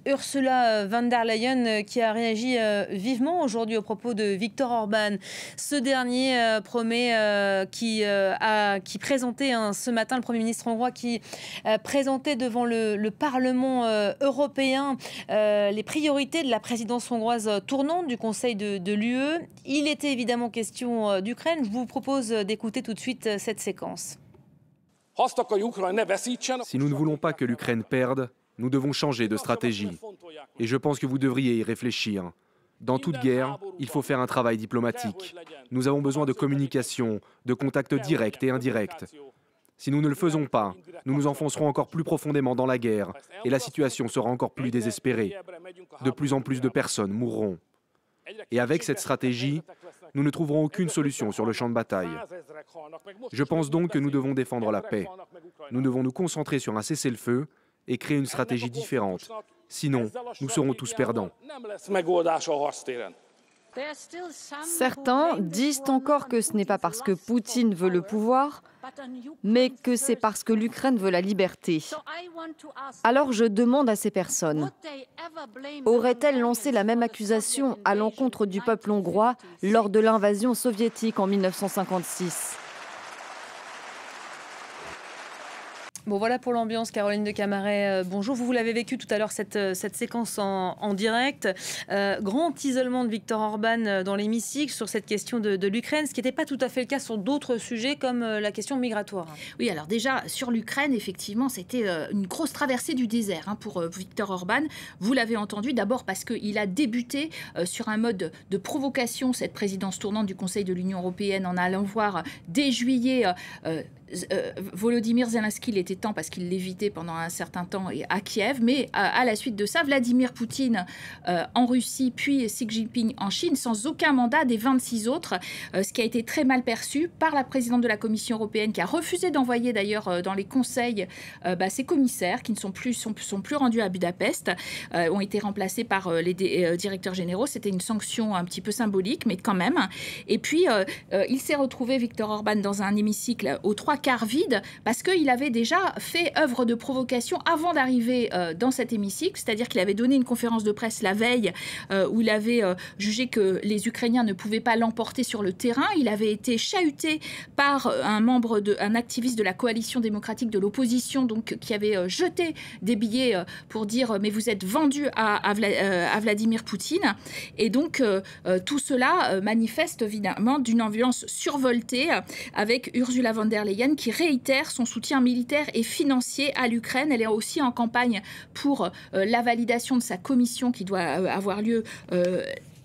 Ursula von der Leyen qui a réagi vivement aujourd'hui au propos de Viktor Orban. Ce dernier qui présentait ce matin, le Premier ministre hongrois qui présentait devant le Parlement européen les priorités de la présidence hongroise tournante du Conseil de l'UE. Il était évidemment question d'Ukraine. Je vous propose d'écouter tout de suite cette séquence. Si nous ne voulons pas que l'Ukraine perde, nous devons changer de stratégie. Et je pense que vous devriez y réfléchir. Dans toute guerre, il faut faire un travail diplomatique. Nous avons besoin de communication, de contacts directs et indirects. Si nous ne le faisons pas, nous nous enfoncerons encore plus profondément dans la guerre et la situation sera encore plus désespérée. De plus en plus de personnes mourront. Et avec cette stratégie, nous ne trouverons aucune solution sur le champ de bataille. Je pense donc que nous devons défendre la paix. Nous devons nous concentrer sur un cessez-le-feu et créer une stratégie différente. Sinon, nous serons tous perdants. Certains disent encore que ce n'est pas parce que Poutine veut le pouvoir, mais que c'est parce que l'Ukraine veut la liberté. Alors je demande à ces personnes, auraient-elles lancé la même accusation à l'encontre du peuple hongrois lors de l'invasion soviétique en 1956 ? Bon, voilà pour l'ambiance. Caroline de Camaret, bonjour. Vous l'avez vécu tout à l'heure, cette séquence en direct. Grand isolement de Viktor Orban dans l'hémicycle sur cette question de l'Ukraine, ce qui n'était pas tout à fait le cas sur d'autres sujets comme la question migratoire. Oui, alors déjà, sur l'Ukraine, effectivement, c'était une grosse traversée du désert pour Viktor Orban. Vous l'avez entendu, d'abord parce qu'il a débuté sur un mode de provocation, cette présidence tournante du Conseil de l'Union européenne, en allant voir dès juillet... Volodymyr Zelensky, il était temps parce qu'il l'évitait pendant un certain temps à Kiev, mais à la suite de ça, Vladimir Poutine en Russie, puis Xi Jinping en Chine, sans aucun mandat des 26 autres, ce qui a été très mal perçu par la présidente de la Commission européenne, qui a refusé d'envoyer d'ailleurs dans les conseils ses commissaires, qui ne sont plus rendus à Budapest, ont été remplacés par les directeurs généraux. C'était une sanction un petit peu symbolique, mais quand même. Et puis, il s'est retrouvé, Viktor Orban, dans un hémicycle aux trois quarts vide, parce qu'il avait déjà fait œuvre de provocation avant d'arriver dans cet hémicycle, c'est-à-dire qu'il avait donné une conférence de presse la veille où il avait jugé que les Ukrainiens ne pouvaient pas l'emporter sur le terrain. Il avait été chahuté par un activiste de la coalition démocratique de l'opposition, donc qui avait jeté des billets pour dire mais vous êtes vendu à Vladimir Poutine. Et donc tout cela manifeste évidemment d'une ambiance survoltée avec Ursula von der Leyen qui réitère son soutien militaire et financier à l'Ukraine. Elle est aussi en campagne pour la validation de sa commission qui doit avoir lieu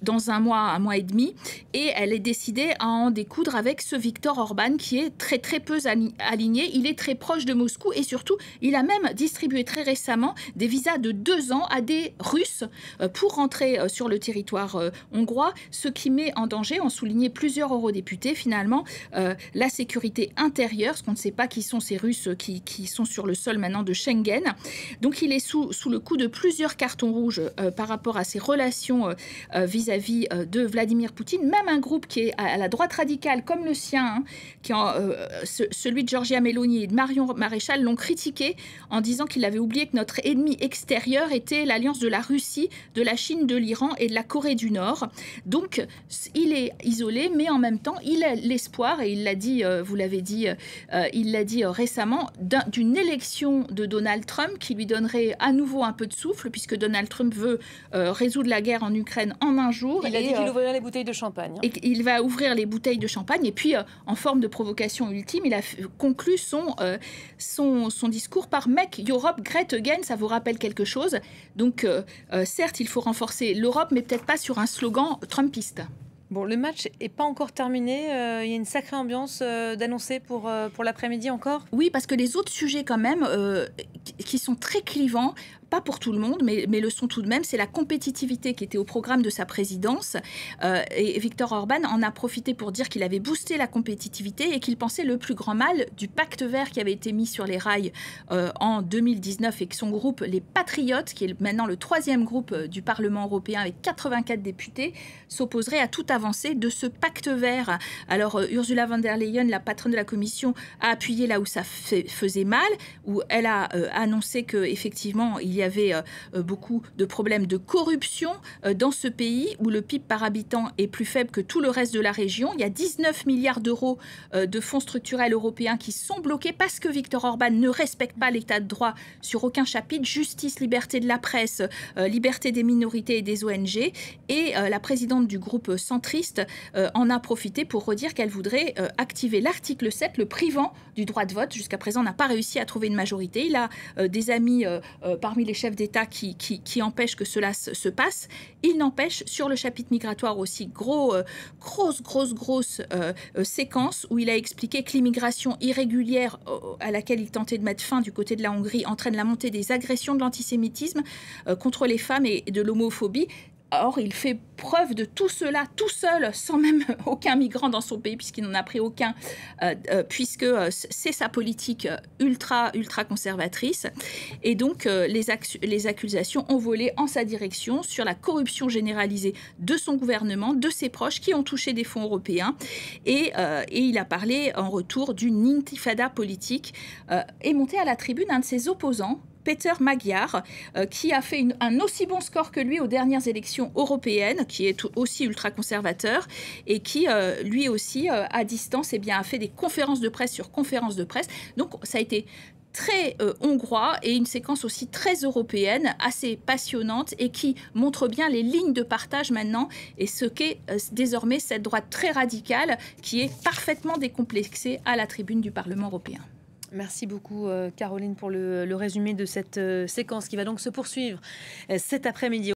dans un mois et demi, et elle est décidée à en découdre avec ce Viktor Orban qui est très très peu aligné. Il est très proche de Moscou et surtout il a même distribué très récemment des visas de 2 ans à des Russes pour rentrer sur le territoire hongrois, ce qui met en danger, ont souligné plusieurs eurodéputés, finalement la sécurité intérieure, parce qu'on ne sait pas qui sont ces Russes qui sont sur le sol maintenant de Schengen. Donc il est sous le coup de plusieurs cartons rouges par rapport à ses relations vis-à-vis de Vladimir Poutine. Même un groupe qui est à la droite radicale comme le sien, celui de Giorgia Meloni et de Marion Maréchal, l'ont critiqué en disant qu'il avait oublié que notre ennemi extérieur était l'alliance de la Russie, de la Chine, de l'Iran et de la Corée du Nord. Donc il est isolé, mais en même temps il a l'espoir, et il l'a dit, vous l'avez dit, il l'a dit récemment, d'une élection de Donald Trump qui lui donnerait à nouveau un peu de souffle, puisque Donald Trump veut résoudre la guerre en Ukraine en un jour. Il a dit qu'il ouvrirait les bouteilles de champagne. Et il va ouvrir les bouteilles de champagne. Et puis, en forme de provocation ultime, il a conclu son discours par Make Europe Great Again. Ça vous rappelle quelque chose? Donc, certes, il faut renforcer l'Europe, mais peut-être pas sur un slogan trumpiste. Bon, le match n'est pas encore terminé. Il y a une sacrée ambiance d'annoncer pour l'après-midi encore. Oui, parce que les autres sujets quand même, qui sont très clivants, pas pour tout le monde, mais le sont tout de même, c'est la compétitivité qui était au programme de sa présidence. Et Viktor Orban en a profité pour dire qu'il avait boosté la compétitivité et qu'il pensait le plus grand mal du pacte vert qui avait été mis sur les rails en 2019 et que son groupe, les Patriotes, qui est maintenant le 3e groupe du Parlement européen avec 84 députés, s'opposerait à toute avancée de ce pacte vert. Alors Ursula von der Leyen, la patronne de la Commission, a appuyé là où ça faisait mal, où elle a annoncé qu'effectivement, il y y avait beaucoup de problèmes de corruption dans ce pays où le PIB par habitant est plus faible que tout le reste de la région. Il y a 19 milliards d'euros de fonds structurels européens qui sont bloqués parce que Viktor Orban ne respecte pas l'état de droit sur aucun chapitre, justice, liberté de la presse, liberté des minorités et des ONG. Et la présidente du groupe centriste en a profité pour redire qu'elle voudrait activer l'article 7, le privant du droit de vote. Jusqu'à présent, on n'a pas réussi à trouver une majorité. Il a des amis parmi les chefs d'État qui empêchent que cela se passe. Il n'empêche, sur le chapitre migratoire aussi, grosse séquence où il a expliqué que l'immigration irrégulière à laquelle il tentait de mettre fin du côté de la Hongrie entraîne la montée des agressions, de l'antisémitisme contre les femmes et de l'homophobie. Or, il fait preuve de tout cela tout seul, sans même aucun migrant dans son pays, puisqu'il n'en a pris aucun, puisque c'est sa politique ultra conservatrice. Et donc, les accusations ont volé en sa direction sur la corruption généralisée de son gouvernement, de ses proches, qui ont touché des fonds européens. Et il a parlé en retour d'une intifada politique, et monté à la tribune un de ses opposants, Peter Magyar, qui a fait un aussi bon score que lui aux dernières élections européennes, qui est aussi ultra-conservateur, et qui, lui aussi, à distance, a fait des conférences de presse sur conférences de presse. Donc, ça a été très hongrois et une séquence aussi très européenne, assez passionnante et qui montre bien les lignes de partage maintenant et ce qu'est désormais cette droite très radicale qui est parfaitement décomplexée à la tribune du Parlement européen. Merci beaucoup Caroline pour le résumé de cette séquence qui va donc se poursuivre cet après-midi.